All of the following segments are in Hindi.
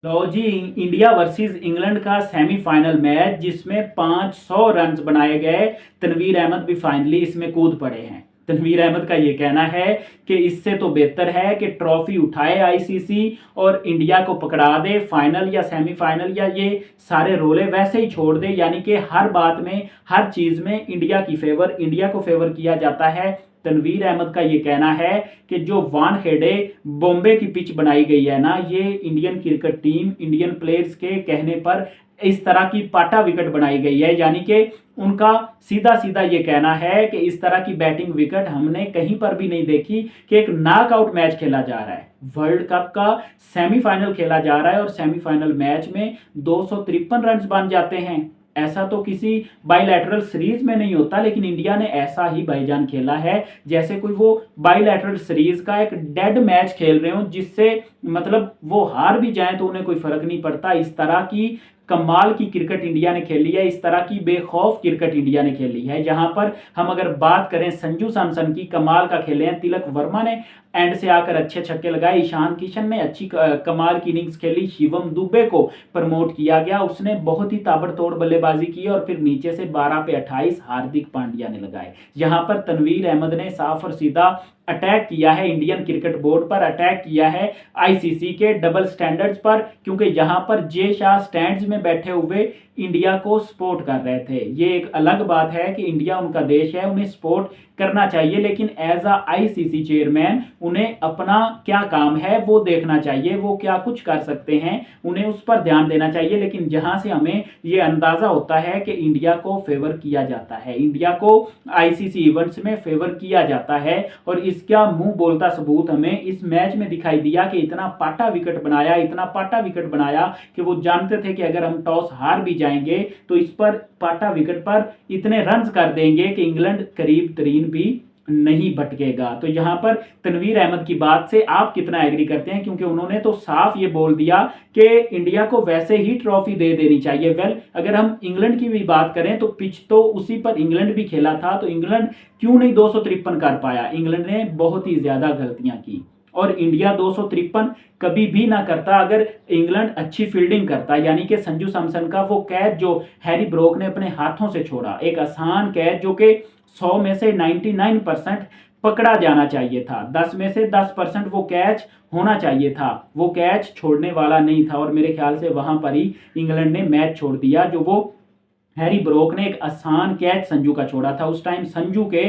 लो जी, इंडिया वर्सेस इंग्लैंड का सेमीफाइनल मैच जिसमें 500 रन बनाए गए। तनवीर अहमद भी फाइनली इसमें कूद पड़े हैं। तनवीर अहमद का ये कहना है कि इससे तो बेहतर है कि ट्रॉफी उठाए आईसीसी और इंडिया को पकड़ा दे फाइनल या सेमीफाइनल, या ये सारे रोले वैसे ही छोड़ दे। यानी कि हर बात में, हर चीज में इंडिया को फेवर किया जाता है। तनवीर अहमद का ये कहना है कि जो वानखेड़े बॉम्बे की पिच बनाई गई है ना, ये Indian cricket team, Indian players के कहने पर इस तरह की पाटा विकेट बनाई गई है। यानी कि उनका सीधा सीधा ये कहना है कि इस तरह की बैटिंग विकेट हमने कहीं पर भी नहीं देखी कि एक नॉकआउट मैच खेला जा रहा है, वर्ल्ड कप का सेमीफाइनल खेला जा रहा है और सेमीफाइनल मैच में 253 रन बन जाते हैं। ऐसा तो किसी बाइलैटरल सीरीज में नहीं होता, लेकिन इंडिया ने ऐसा ही भाईजान खेला है जैसे कोई वो बाइलैटरल सीरीज का एक डेड मैच खेल रहे हो, जिससे मतलब वो हार भी जाए तो उन्हें कोई फर्क नहीं पड़ता। इस तरह की कमाल की क्रिकेट इंडिया ने खेली है, इस तरह की बेखौफ क्रिकेट इंडिया ने खेली है। जहां पर हम अगर बात करें संजू सैमसन की, कमाल का खेले हैं। तिलक वर्मा ने एंड से आकर अच्छे छक्के लगाए, ईशान किशन ने अच्छी कमाल की इनिंग्स खेली, शिवम दुबे को प्रमोट किया गया, उसने बहुत ही ताबड़तोड़ बल्लेबाजी की और फिर नीचे से 12 पे 28 हार्दिक पांड्या ने लगाए। यहां पर तनवीर अहमद ने साफ और सीधा अटैक किया है इंडियन क्रिकेट बोर्ड पर, अटैक किया है आईसीसी के डबल स्टैंडर्ड्स पर, क्योंकि यहां पर जे शाह स्टैंड्स में बैठे हुए इंडिया को सपोर्ट कर रहे थे। ये एक अलग बात है कि इंडिया उनका देश है, उन्हें सपोर्ट करना चाहिए, लेकिन एज अ आईसीसी चेयरमैन उन्हें अपना क्या काम है वो देखना चाहिए, वो क्या कुछ कर सकते हैं उन्हें उस पर ध्यान देना चाहिए। लेकिन जहां से हमें ये अंदाजा होता है कि इंडिया को फेवर किया जाता है, इंडिया को आईसीसी इवेंट्स में फेवर किया जाता है, और इसका मुंह बोलता सबूत हमें इस मैच में दिखाई दिया कि इतना पाटा विकेट बनाया, इतना पाटा विकेट बनाया कि वो जानते थे कि अगर हम टॉस हार भी जाएंगे तो इस पर पाटा विकेट पर इतने रन कर देंगे कि इंग्लैंड करीब तरीन भी नहीं भटकेगा। तो यहां पर तनवीर अहमद की बात से आप कितना एग्री करते हैं, क्योंकि उन्होंने तो साफ ये बोल दिया कि इंडिया को वैसे ही ट्रॉफी दे देनी चाहिए। वेल, अगर हम इंग्लैंड की भी बात करें तो पिच तो उसी पर इंग्लैंड भी खेला था, तो इंग्लैंड क्यों नहीं 253 कर पाया। इंग्लैंड ने बहुत ही ज्यादा गलतियां की और इंडिया 253 कभी भी ना करता अगर इंग्लैंड अच्छी फील्डिंग करता। यानी कि संजू सैमसन का वो कैच जो हैरी ब्रोक ने अपने हाथों से छोड़ा, एक आसान कैच जो कि 100 में से 99% पकड़ा जाना चाहिए था, 10 में से 10% वो कैच होना चाहिए था, वो कैच छोड़ने वाला नहीं था। और मेरे ख्याल से वहां पर ही इंग्लैंड ने मैच छोड़ दिया। जो वो हैरी ब्रोक ने एक आसान कैच संजू का छोड़ा था, उस टाइम संजू के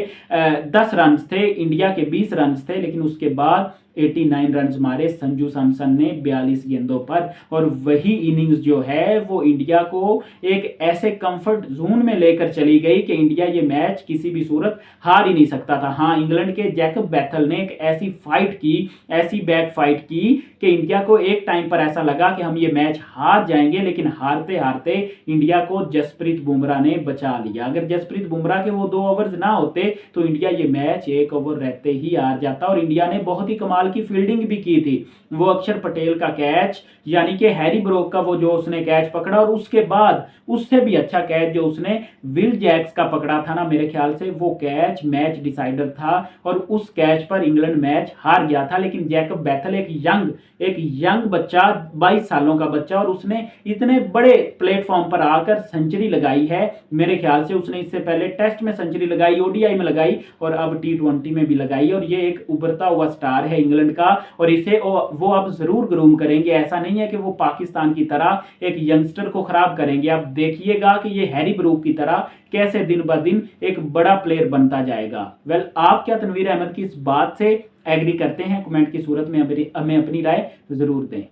10 रन थे, इंडिया के 20 रन थे, लेकिन उसके बाद 89 रन मारे संजू सैमसन ने 42 गेंदों पर। और वही इनिंग्स जो है वो इंडिया को एक ऐसे कंफर्ट जोन में लेकर चली गई कि इंडिया ये मैच किसी भी सूरत हार ही नहीं सकता था। हाँ, इंग्लैंड के जैकब बैथल ने एक ऐसी फाइट की, ऐसी बैक फाइट की कि इंडिया को एक टाइम पर ऐसा लगा कि हम ये मैच हार जाएंगे, लेकिन हारते हारते इंडिया को जसप्रीत बुमराह ने बचा लिया। अगर जसप्रीत बुमराह के वो 2 ओवर्स ना होते तो इंडिया ये मैच 1 ओवर रहते ही हार जाता। और इंडिया ने बहुत ही कमाल की फील्डिंग भी की थी। वो अक्षर पटेल का कैच, यानी कि हैरी ब्रोक का वो जो उसने कैच पकड़ा, और उसके बाद उससे भी अच्छा कैच जो उसने विल जैक्स का पकड़ा था ना, मेरे ख्याल से वो कैच मैच डिसाइडर था और उस कैच पर इंग्लैंड मैच हार गया था। लेकिन जैकब बैथल एक यंग बच्चा, 22 सालों का बच्चा, और उसने इतने बड़े प्लेटफॉर्म पर आकर सेंचुरी लगाई है। मेरे ख्याल से उसने इससे पहले टेस्ट में सेंचुरी लगाई, ओडीआई में लगाई और अब टी20 में भी लगाई। और ये एक उभरता हुआ स्टार है इंग्लैंड का, और इसे वो अब जरूर ग्रूम करेंगे। ऐसा नहीं है कि वो पाकिस्तान की तरह एक यंगस्टर को खराब करेंगे। आप देखिएगा कि ये हैरी ब्रूक की तरह कैसे दिन ब दिन एक बड़ा प्लेयर बनता जाएगा। वेल, आप क्या तनवीर अहमद की इस बात से एग्री करते हैं? कमेंट की सूरत में हमें अपनी राय जरूर दें।